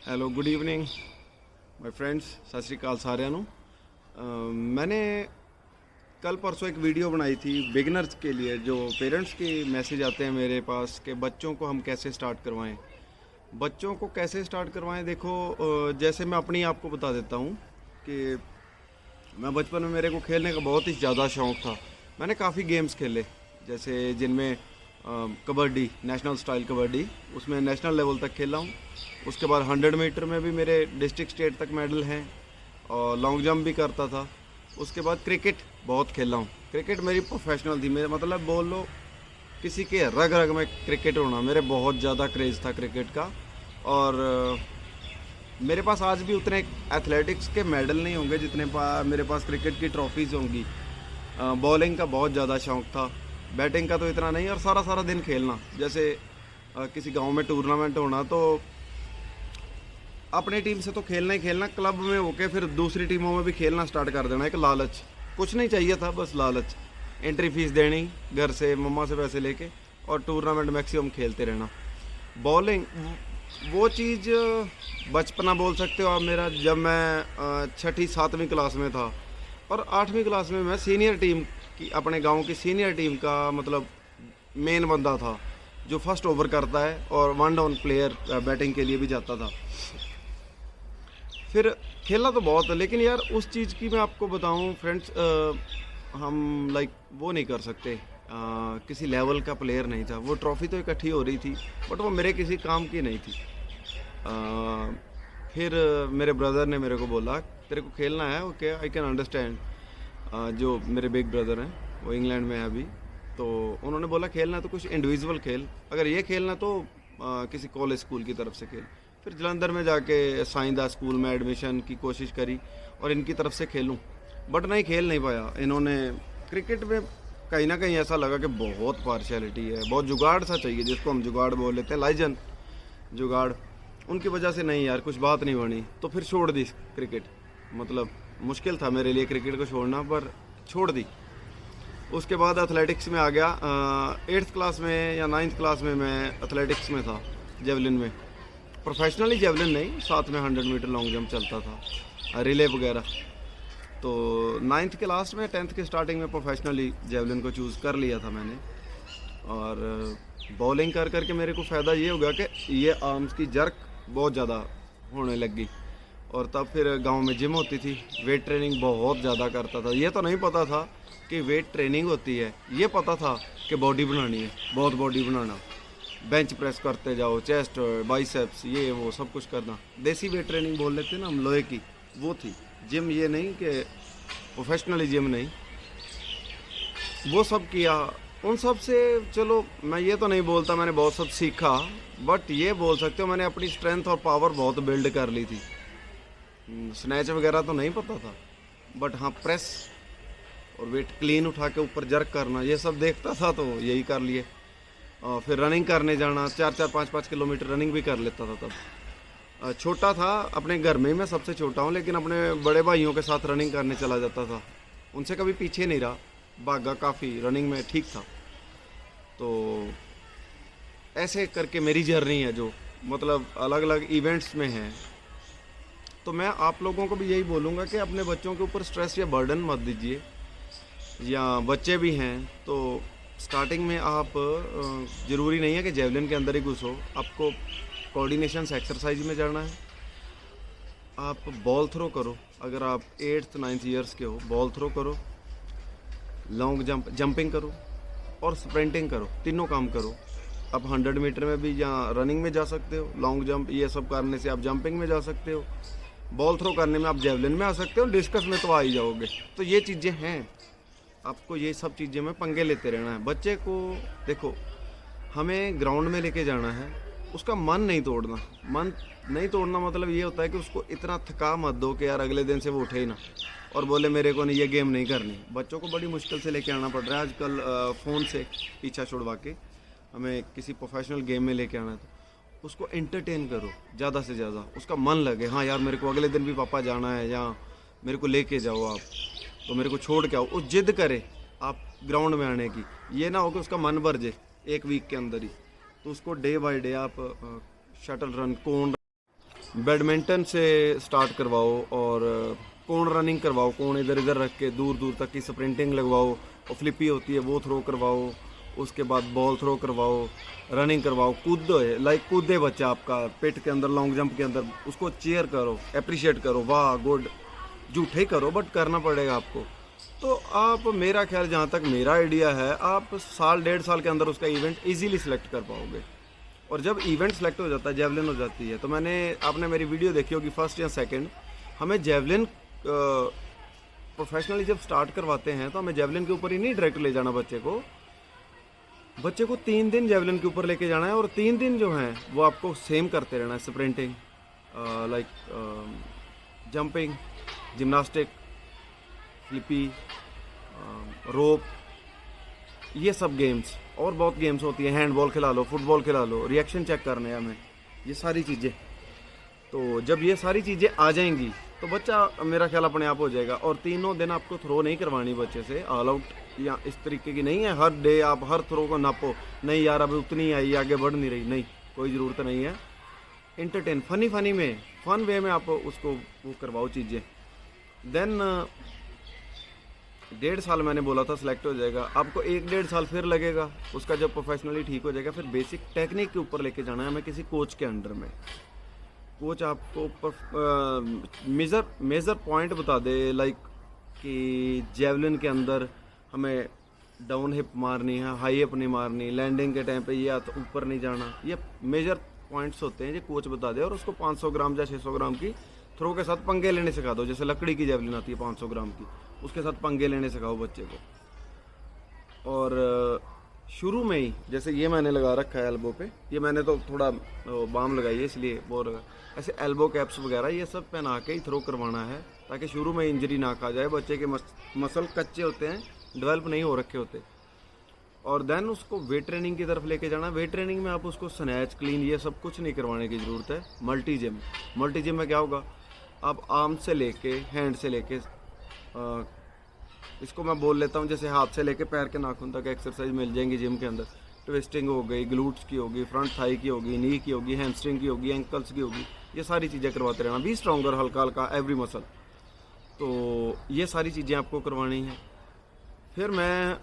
Hello good evening my friends, सत श्री अकाल साਰਿਆਂ ਨੂੰ। मैंने कल परसों एक वीडियो बनाई थी बिगिनर्स के लिए, जो पेरेंट्स के मैसेज आते हैं मेरे पास कि बच्चों को हम कैसे स्टार्ट करवाएं। बच्चों को कैसे स्टार्ट करवाएं, देखो जैसे मैं अपनी आपको बता देता हूँ कि मैं बचपन में मेरे को खेलने का बहुत ही ज़्यादा शौक़ था। मैंने काफ़ी गेम्स खेले, जैसे जिनमें कबड्डी, नेशनल स्टाइल कबड्डी, उसमें नेशनल लेवल तक खेला हूँ। उसके बाद 100 मीटर में भी मेरे डिस्ट्रिक्ट स्टेट तक मेडल हैं, और लॉन्ग जंप भी करता था। उसके बाद क्रिकेट बहुत खेला हूँ। क्रिकेट मेरी प्रोफेशनल थी, मेरे मतलब बोल लो किसी के रग रग में क्रिकेट होना, मेरे बहुत ज़्यादा क्रेज़ था क्रिकेट का। और मेरे पास आज भी उतने एथलेटिक्स के मेडल नहीं होंगे जितने मेरे पास क्रिकेट की ट्रॉफीज़ होंगी। बॉलिंग का बहुत ज़्यादा शौक़ था, बैटिंग का तो इतना नहीं। और सारा सारा दिन खेलना, जैसे किसी गांव में टूर्नामेंट होना तो अपनी टीम से तो खेलना ही खेलना, क्लब में होके फिर दूसरी टीमों में भी खेलना स्टार्ट कर देना। एक लालच, कुछ नहीं चाहिए था, बस लालच। एंट्री फीस देनी घर से, मम्मा से पैसे लेके, और टूर्नामेंट मैक्सिमम खेलते रहना। बॉलिंग वो चीज़ बचपना बोल सकते हो आप मेरा, जब मैं 6ठी 7वीं क्लास में था। और 8वीं क्लास में मैं सीनियर टीम की, अपने गांव की सीनियर टीम का मतलब मेन बंदा था, जो फर्स्ट ओवर करता है और 1 डाउन प्लेयर बैटिंग के लिए भी जाता था। फिर खेला तो बहुत है, लेकिन यार उस चीज़ की मैं आपको बताऊं फ्रेंड्स, हम लाइक वो नहीं कर सकते। किसी लेवल का प्लेयर नहीं था। वो ट्रॉफ़ी तो इकट्ठी हो रही थी, बट वो मेरे किसी काम की नहीं थी। फिर मेरे ब्रदर ने मेरे को बोला तेरे को खेलना है, ओके आई कैन अंडरस्टैंड। जो मेरे बिग ब्रदर हैं वो इंग्लैंड में है अभी, तो उन्होंने बोला खेलना तो कुछ इंडिविजुअल खेल, अगर ये खेलना तो किसी कॉलेज स्कूल की तरफ से खेल। फिर जलंधर में जाके साइंदा स्कूल में एडमिशन की कोशिश करी और इनकी तरफ से खेलूं, बट नहीं खेल नहीं पाया। इन्होंने क्रिकेट में कहीं ना कहीं ऐसा लगा कि बहुत पार्शियलिटी है, बहुत जुगाड़ सा चाहिए, जिसको हम जुगाड़ बोल लेते हैं, लाइजन जुगाड़। उनकी वजह से नहीं यार, कुछ बात नहीं बनी, तो फिर छोड़ दी क्रिकेट। मतलब मुश्किल था मेरे लिए क्रिकेट को छोड़ना, पर छोड़ दी। उसके बाद एथलेटिक्स में आ गया। 8th क्लास में या 9th क्लास में मैं एथलेटिक्स में था, जेवलिन में। प्रोफेशनली जेवलिन नहीं, साथ में 100 मीटर लॉन्ग जंप चलता था, रिले वगैरह। तो 9th के लास्ट में 10th के स्टार्टिंग में प्रोफेशनली जेवलिन को चूज़ कर लिया था मैंने। और बॉलिंग कर करके मेरे को फ़ायदा ये हो गया कि ये आर्म्स की जर्क बहुत ज़्यादा होने लग गई। और तब फिर गांव में जिम होती थी, वेट ट्रेनिंग बहुत ज़्यादा करता था। ये तो नहीं पता था कि वेट ट्रेनिंग होती है, ये पता था कि बॉडी बनानी है, बहुत बॉडी बनाना। बेंच प्रेस करते जाओ, चेस्ट, बाइसेप्स, ये वो सब कुछ करना। देसी वेट ट्रेनिंग बोल लेते हैं ना हम, लोहे की, वो थी जिम। ये नहीं कि प्रोफेशनली जिम नहीं, वो सब किया। उन सब से चलो मैं ये तो नहीं बोलता मैंने बहुत सब सीखा, बट ये बोल सकते हो मैंने अपनी स्ट्रेंथ और पावर बहुत बिल्ड कर ली थी। स्नैच वगैरह तो नहीं पता था, बट हाँ प्रेस और वेट क्लीन उठा के ऊपर जर्क करना, ये सब देखता था तो यही कर लिए। फिर रनिंग करने जाना, 4-4 5-5 किलोमीटर रनिंग भी कर लेता था तब। छोटा था, अपने घर में ही मैं सबसे छोटा हूँ, लेकिन अपने बड़े भाइयों के साथ रनिंग करने चला जाता था। उनसे कभी पीछे नहीं रहा, भागा काफ़ी, रनिंग में ठीक था। तो ऐसे करके मेरी जर्नी है, जो मतलब अलग अलग इवेंट्स में है। तो मैं आप लोगों को भी यही बोलूँगा कि अपने बच्चों के ऊपर स्ट्रेस या बर्डन मत दीजिए। या बच्चे भी हैं तो स्टार्टिंग में आप ज़रूरी नहीं है कि जेवलिन के अंदर ही घुसो, आपको कोऑर्डिनेशन एक्सरसाइज में जाना है। आप बॉल थ्रो करो, अगर आप 8th 9th ईयर्स के हो, बॉल थ्रो करो, लॉन्ग जंपिंग करो और स्प्रिंटिंग करो, तीनों काम करो। आप 100 मीटर में भी या रनिंग में जा सकते हो, लॉन्ग जंप ये सब करने से आप जंपिंग में जा सकते हो, बॉल थ्रो करने में आप जेवलिन में आ सकते हो, डिस्कस में तो आ ही जाओगे। तो ये चीज़ें हैं, आपको ये सब चीज़ें में पंगे लेते रहना है। बच्चे को देखो, हमें ग्राउंड में लेके जाना है, उसका मन नहीं तोड़ना। मन नहीं तोड़ना मतलब ये होता है कि उसको इतना थका मत दो कि यार अगले दिन से वो उठे ही ना और बोले मेरे को नहीं ये गेम नहीं करनी। बच्चों को बड़ी मुश्किल से लेके आना पड़ रहा है आजकल, फ़ोन से पीछा छुड़वा के हमें किसी प्रोफेशनल गेम में लेके आना है। तो उसको एंटरटेन करो ज़्यादा से ज़्यादा, उसका मन लगे, हाँ यार मेरे को अगले दिन भी पापा जाना है, या मेरे को लेके जाओ आप, तो मेरे को छोड़ के आओ। वो जिद करे आप ग्राउंड में आने की, ये ना हो कि उसका मन भर जाए 1 वीक के अंदर ही। तो उसको डे बाय डे आप शटल रन, कोन बैडमिंटन से स्टार्ट करवाओ और कोण रनिंग करवाओ, कोण इधर इधर रख के दूर दूर तक की स्प्रिंटिंग लगवाओ, और फ्लिपी होती है वो थ्रो करवाओ, उसके बाद बॉल थ्रो करवाओ, रनिंग करवाओ, कूदो है लाइक कूदे बच्चा आपका पिट के अंदर, लॉन्ग जंप के अंदर, उसको चीयर करो, अप्रिशिएट करो, वाह गुड, झूठे करो बट करना पड़ेगा आपको। तो आप, मेरा ख्याल जहाँ तक मेरा आइडिया है, आप साल 1.5 साल के अंदर उसका इवेंट इजीली सिलेक्ट कर पाओगे। और जब इवेंट सेलेक्ट हो जाता है, जेवलिन हो जाती है, तो आपने मेरी वीडियो देखी होगी फर्स्ट या सेकंड, हमें जेवलिन प्रोफेशनली जब स्टार्ट करवाते हैं तो हमें जेवलिन के ऊपर ही नहीं डायरेक्ट ले जाना बच्चे को 3 दिन जेवलिन के ऊपर लेके जाना है, और 3 दिन जो हैं वो आपको सेम करते रहना है, sprinting, like jumping, gymnastic, flippy, rope, ये सब गेम्स, और बहुत गेम्स होती हैं, हैंडबॉल खिला लो, फुटबॉल खिला लो, रिएक्शन चेक करने हैं हमें, ये सारी चीज़ें। तो जब ये सारी चीज़ें आ जाएंगी तो बच्चा मेरा ख्याल अपने आप हो जाएगा। और 3 दिन आपको थ्रो नहीं करवानी बच्चे से ऑल आउट या इस तरीके की नहीं है, हर डे आप हर थ्रो को नापो, नहीं यार अभी उतनी आई, आगे बढ़ नहीं रही, नहीं, कोई ज़रूरत नहीं है। इंटरटेन, फनी में, फन वे में आप उसको वो करवाओ चीज़ें। देन 1.5 साल मैंने बोला था सिलेक्ट हो जाएगा, आपको 1-1.5 साल फिर लगेगा, उसका जब प्रोफेशनली ठीक हो जाएगा, फिर बेसिक टेक्निक के ऊपर लेके जाना है हमें किसी कोच के अंडर में। कोच आपको मेजर पॉइंट बता दे, लाइक कि जेवलिन के अंदर हमें डाउन हिप मारनी है, हाई हिप नहीं मारनी, लैंडिंग के टाइम पे ये तो ऊपर नहीं जाना, ये मेजर पॉइंट्स होते हैं जो कोच बता दे। और उसको 500 ग्राम या 600 ग्राम की थ्रो के साथ पंगे लेने सिखा दो, जैसे लकड़ी की जेवलिन आती है 500 ग्राम की, उसके साथ पंगे लेने सिखाओ बच्चे को। और शुरू में ही, जैसे ये मैंने लगा रखा है एल्बो पे, ये मैंने तो थोड़ा बाम लगाई है इसलिए बोल रहा, ऐसे एल्बो कैप्स वगैरह ये सब पहना के ही थ्रो करवाना है, ताकि शुरू में इंजरी ना खा जाए। बच्चे के मसल कच्चे होते हैं, डेवलप नहीं हो रखे होते। और देन उसको वेट ट्रेनिंग की तरफ लेके जाना। वेट ट्रेनिंग में आप उसको स्नैच, क्लीन, ये सब कुछ नहीं करवाने की ज़रूरत है। मल्टी जिम में क्या होगा, आप आर्म से लेके, हैंड से लेके, इसको मैं बोल लेता हूँ जैसे हाथ से लेके पैर के नाखून तक एक्सरसाइज मिल जाएंगी जिम के अंदर। ट्विस्टिंग हो गई, ग्लूट्स की होगी, फ्रंट थाई की होगी, नी की होगी, हैमस्ट्रिंग की होगी, एंकल्स की होगी, ये सारी चीज़ें करवाते रहना। बी स्ट्रॉन्गर, हल्का हल्का एवरी मसल, तो ये सारी चीज़ें आपको करवानी है। फिर मैं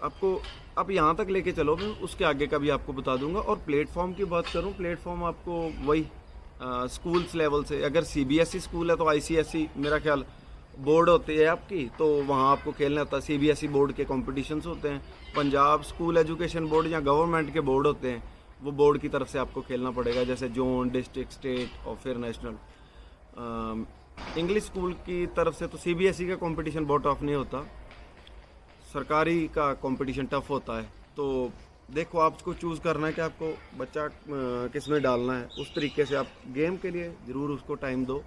आपको आप यहाँ तक लेके चलो, मैं उसके आगे का भी आपको बता दूंगा। और प्लेटफॉर्म की बात करूँ, प्लेटफॉर्म आपको वही स्कूल्स लेवल से, अगर CBSE स्कूल है तो ICSE मेरा ख्याल बोर्ड होती है आपकी, तो वहाँ आपको खेलना होता है। CBSE बोर्ड के कॉम्पिटिशन्स होते हैं, पंजाब स्कूल एजुकेशन बोर्ड या गवर्नमेंट के बोर्ड होते हैं, वो बोर्ड की तरफ से आपको खेलना पड़ेगा, जैसे जोन, डिस्ट्रिक्ट, स्टेट और फिर नेशनल। इंग्लिश स्कूल की तरफ से तो CBSE का कंपटीशन बहुत टफ नहीं होता, सरकारी का कंपटीशन टफ होता है। तो देखो आपको चूज़ करना है कि आपको बच्चा किस में डालना है, उस तरीके से आप गेम के लिए ज़रूर उसको टाइम दो।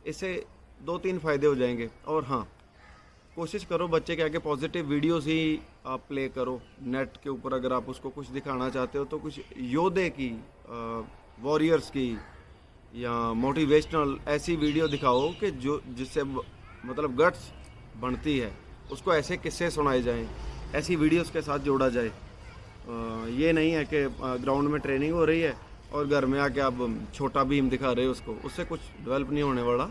इससे 2-3 फ़ायदे हो जाएंगे। और हाँ, कोशिश करो बच्चे के आगे पॉजिटिव वीडियोस ही आप प्ले करो। नेट के ऊपर अगर आप उसको कुछ दिखाना चाहते हो तो कुछ योद्धे की, वॉरियर्स की या मोटिवेशनल ऐसी वीडियो दिखाओ कि जो जिससे मतलब गट्स बनती है, उसको ऐसे किस्से सुनाए जाएं, ऐसी वीडियोस के साथ जोड़ा जाए। ये नहीं है कि ग्राउंड में ट्रेनिंग हो रही है और घर में आके आप छोटा भीम दिखा रहे हो उसको, उससे कुछ डेवलप नहीं होने वाला।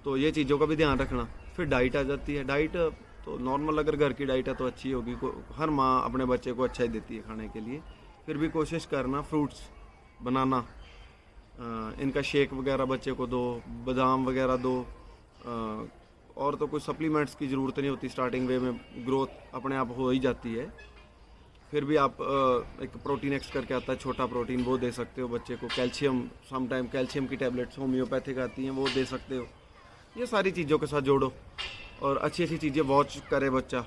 तो ये चीज़ों का भी ध्यान रखना। फिर डाइट आ जाती है। डाइट तो नॉर्मल अगर घर की डाइट है तो अच्छी होगी, हर माँ अपने बच्चे को अच्छा ही देती है खाने के लिए। फिर भी कोशिश करना फ्रूट्स, बनाना, इनका शेक वगैरह बच्चे को दो, बादाम वगैरह दो। और तो कुछ सप्लीमेंट्स की ज़रूरत नहीं होती, स्टार्टिंग वे में ग्रोथ अपने आप हो ही जाती है। फिर भी आप एक प्रोटीन एक्स करके आता है छोटा प्रोटीन, वो दे सकते हो बच्चे को। कैल्शियम, समटाइम कैल्शियम की टैबलेट्स होम्योपैथिक आती हैं, वो दे सकते हो। ये सारी चीज़ों के साथ जोड़ो और अच्छी अच्छी चीज़ें वॉच करे बच्चा।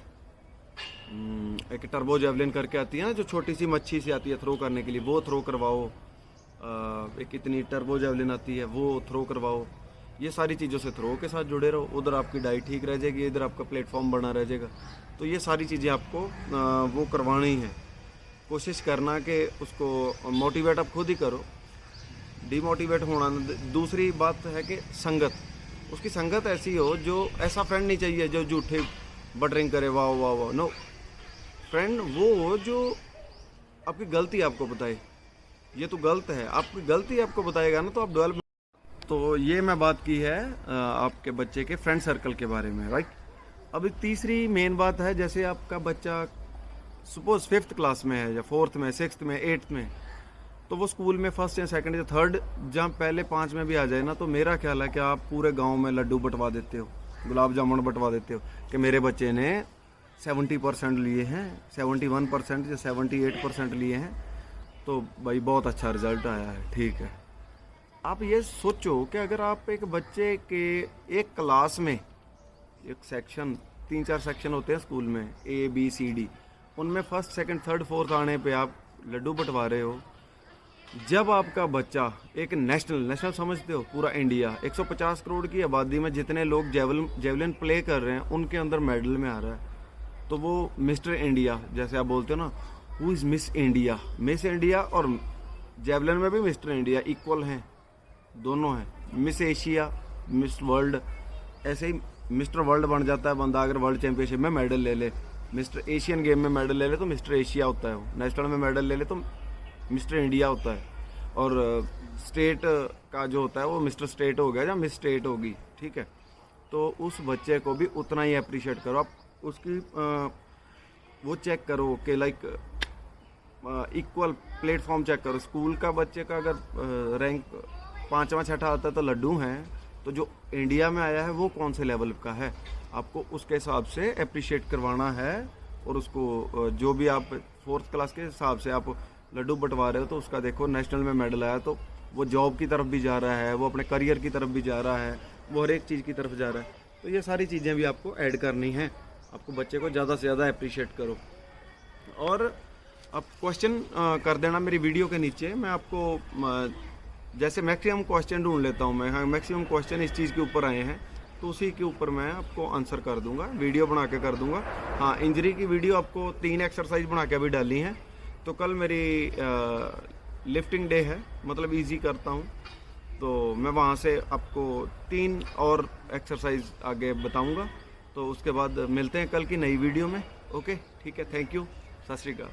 एक टर्बो जेवलिन करके आती है ना, जो छोटी सी मच्छी से आती है थ्रो करने के लिए, वो थ्रो करवाओ। एक इतनी टर्बो जेवलिन आती है, वो थ्रो करवाओ। ये सारी चीज़ों से थ्रो के साथ जुड़े रहो। उधर आपकी डाइट ठीक रह जाएगी, इधर आपका प्लेटफॉर्म बना रह जाएगा। तो ये सारी चीज़ें आपको वो करवानी है। कोशिश करना कि उसको मोटिवेट आप खुद ही करो, डीमोटिवेट होना। दूसरी बात है कि संगत, उसकी संगत ऐसी हो, जो ऐसा फ्रेंड नहीं चाहिए जो झूठे बटरिंग करे, वाह वाह वाह, नो। फ्रेंड वो हो जो आपकी गलती आपको बताए, ये तो गलत है, आपकी गलती आपको बताएगा ना, तो आप डेवलप। तो ये मैं बात की है आपके बच्चे के फ्रेंड सर्कल के बारे में, राइट। अभी तीसरी मेन बात है, जैसे आपका बच्चा सपोज 5th क्लास में है या 4th में, 6th में, 8th में, तो वो स्कूल में 1st या 2nd या 3rd जहाँ पहले 5 में भी आ जाए ना, तो मेरा ख्याल है कि आप पूरे गांव में लड्डू बंटवा देते हो, गुलाब जामुन बंटवा देते हो कि मेरे बच्चे ने 70% लिए हैं, 71% या 78% लिए हैं, तो भाई बहुत अच्छा रिजल्ट आया है, ठीक है। आप ये सोचो कि अगर आप एक बच्चे के एक क्लास में एक सेक्शन, 3-4 सेक्शन होते हैं स्कूल में, ABCD, उनमें 1st, 2nd, 3rd, 4th आने पे आप लड्डू बंटवा रहे हो। जब आपका बच्चा एक नेशनल समझते हो, पूरा इंडिया 150 करोड़ की आबादी में जितने लोग जेवलिन प्ले कर रहे हैं उनके अंदर मेडल में आ रहा है, तो वो मिस्टर इंडिया, जैसे आप बोलते हो ना, who is miss India, miss India और जेवलिन में भी मिस्टर इंडिया इक्वल हैं, दोनों हैं। मिस एशिया, मिस वर्ल्ड, ऐसे ही मिस्टर वर्ल्ड बन जाता है बंदा अगर वर्ल्ड चैंपियनशिप में मेडल ले ले, मिस्टर एशियन गेम में मेडल ले ले तो मिस्टर एशिया होता है, वो नेशनल में मेडल ले ले तो मिस्टर इंडिया होता है, और स्टेट का जो होता है वो मिस्टर स्टेट हो गया या मिस स्टेट होगी, ठीक है। तो उस बच्चे को भी उतना ही अप्रिशिएट करो आप, उसकी वो चेक करो कि लाइक इक्वल प्लेटफॉर्म चेक करो। स्कूल का बच्चे का अगर रैंक 5वां 6ठा आता है तो लड्डू हैं, तो जो इंडिया में आया है वो कौन से लेवल का है, आपको उसके हिसाब से अप्रिशिएट करवाना है। और उसको जो भी आप 4th क्लास के हिसाब से आप लड्डू बंटवा रहे हो, तो उसका देखो नेशनल में मेडल आया, तो वो जॉब की तरफ भी जा रहा है, वो अपने करियर की तरफ भी जा रहा है, वो हर एक चीज़ की तरफ जा रहा है। तो ये सारी चीज़ें भी आपको ऐड करनी है, आपको बच्चे को ज़्यादा से ज़्यादा अप्रिशिएट करो। और आप क्वेश्चन कर देना मेरी वीडियो के नीचे, मैं आपको जैसे मैक्सिमम क्वेश्चन ढूंढ लेता हूँ मैं, हाँ मैक्सिमम क्वेश्चन इस चीज़ के ऊपर आए हैं तो उसी के ऊपर मैं आपको आंसर कर दूंगा, वीडियो बना के कर दूंगा। हाँ, इंजरी की वीडियो आपको 3 एक्सरसाइज बना के अभी डाली हैं, तो कल मेरी लिफ्टिंग डे है, मतलब इजी करता हूँ, तो मैं वहाँ से आपको 3 और एक्सरसाइज आगे बताऊँगा। तो उसके बाद मिलते हैं कल की नई वीडियो में। ओके, ठीक है, थैंक यू, सत श्री अकाल।